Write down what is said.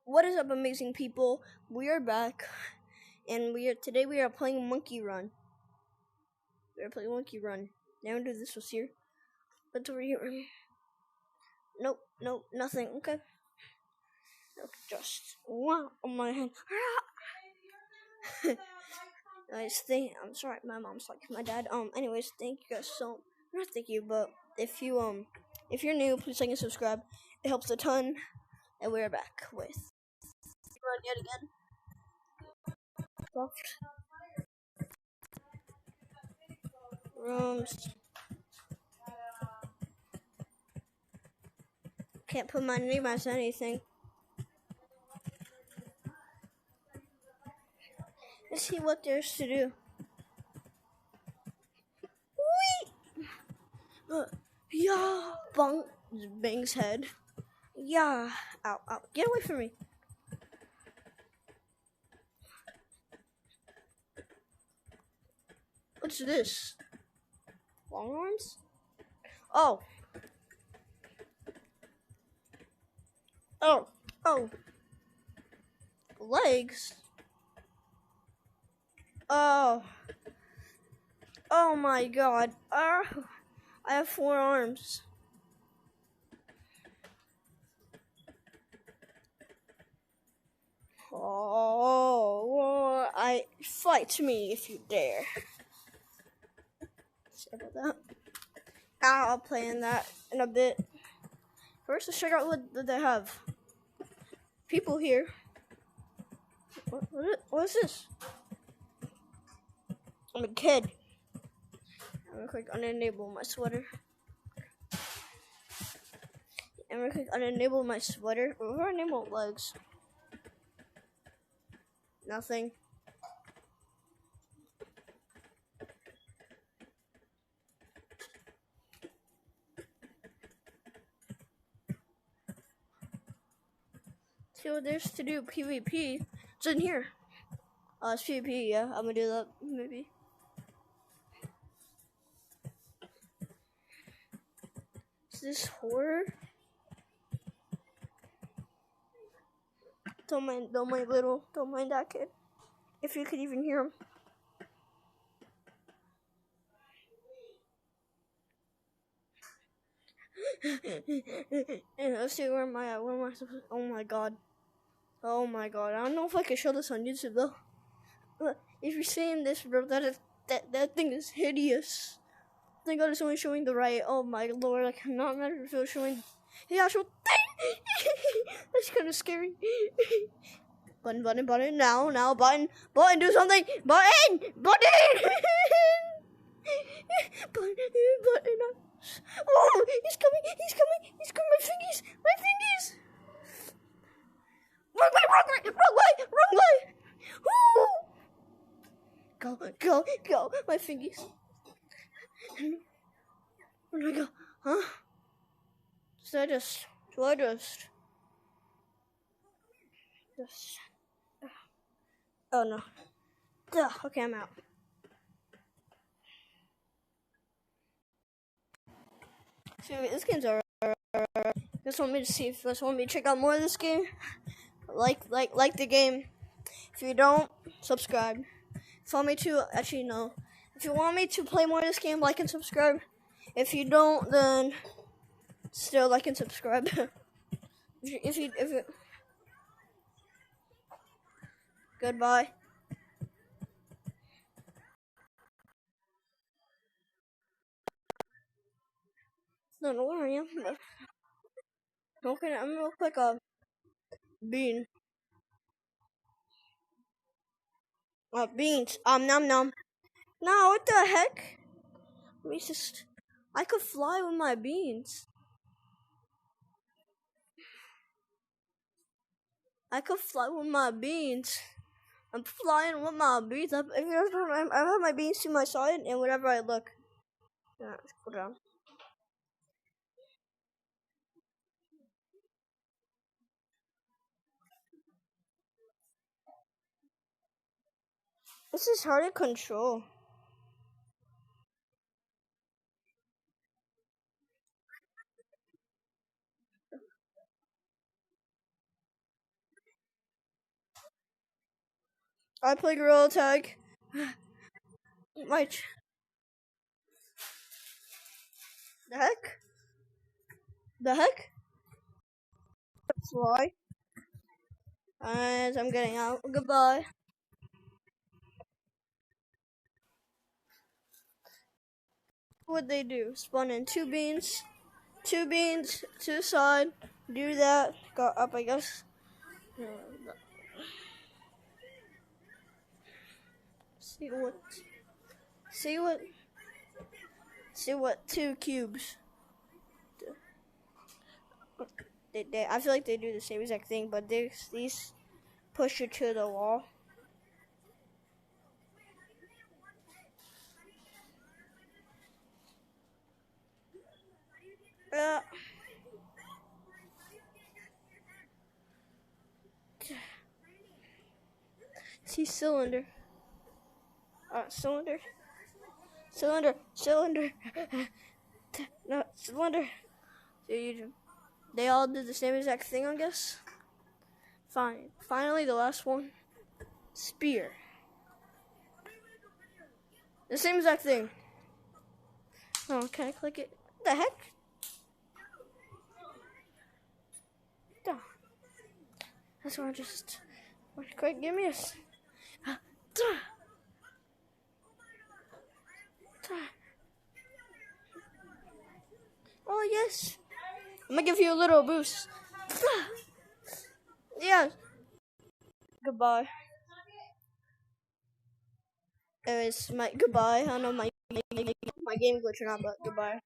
What is up, amazing people? We are back, and today we are playing Monkey Run. We are playing Monkey Run. Never knew this was here, but over here. Nope, nothing. Okay. Just wow on my hand. Guys, I'm sorry, my mom's like my dad. Anyways, thank you guys so. Not thank you, but if you're new, please like and subscribe. It helps a ton. And we're back with Run yet again. Soft rooms. Can't put my name as anything. Let's see what there's to do. Wait! Yeah! Bunk! Bangs head. Yeah! Ow, ow. Get away from me! What's this? Longhorns? Oh! Oh! Legs? Oh! Oh my god! I have 4 arms. Oh! Fight me if you dare. Sorry about that. I'll play in that in a bit. First, let's check out what they have. People here. What is this? I'm a kid. I'm gonna click unenable my sweater. I'm gonna click unenable my sweater. Or enable legs. Nothing. See what there's to do. PvP. It's in here. It's PvP, yeah. I'm gonna do that, maybe. Is this horror? Don't mind that kid. If you could even hear him. Let's see where am I at? Where am I supposed to? Oh my god. I don't know if I can show this on YouTube though. If you're seeing this, bro, that thing is hideous. Thank God it's only showing the right. Oh my lord, I cannot imagine if it was showing the actual thing. That's kind of scary. Button, now, button, do something, button. Button. Oh, he's coming, my fingies. Wrong way. Woo! Go, my fingies. Where do I go? Huh? Do I just... Oh no. Okay, I'm out. So this game's alright. Just want me to see if you guys want me to check out more of this game. Like the game. If you don't, subscribe. If you want me to, actually no. If you want me to play more of this game, like and subscribe. If you don't, then still like and subscribe. if you goodbye. No, where I am. Okay, I'm gonna look like a bean. Beans. Nom. No, what the heck? Let me just. I could fly with my beans. I'm flying with my beans. I have my beans to my side, and whenever I look. Yeah, let's go down. This is hard to control. I play Gorilla Tag. The heck? The heck? That's why. And I'm getting out. Goodbye. What they do? Spawn in two beans, to the side. Do that. Go up, I guess. See what two cubes. I feel like they do the same exact thing, but these push it to the wall. See cylinder. Cylinder. No, cylinder. They all did the same exact thing, I guess. Fine. Finally, the last one. Spear. The same exact thing. Oh, can I click it? What the heck? Duh. That's why I just... Quick, give me a... Oh, yes. I'm gonna give you a little boost. Yeah. Goodbye. Anyways, goodbye. I don't know my game glitch or not, but goodbye.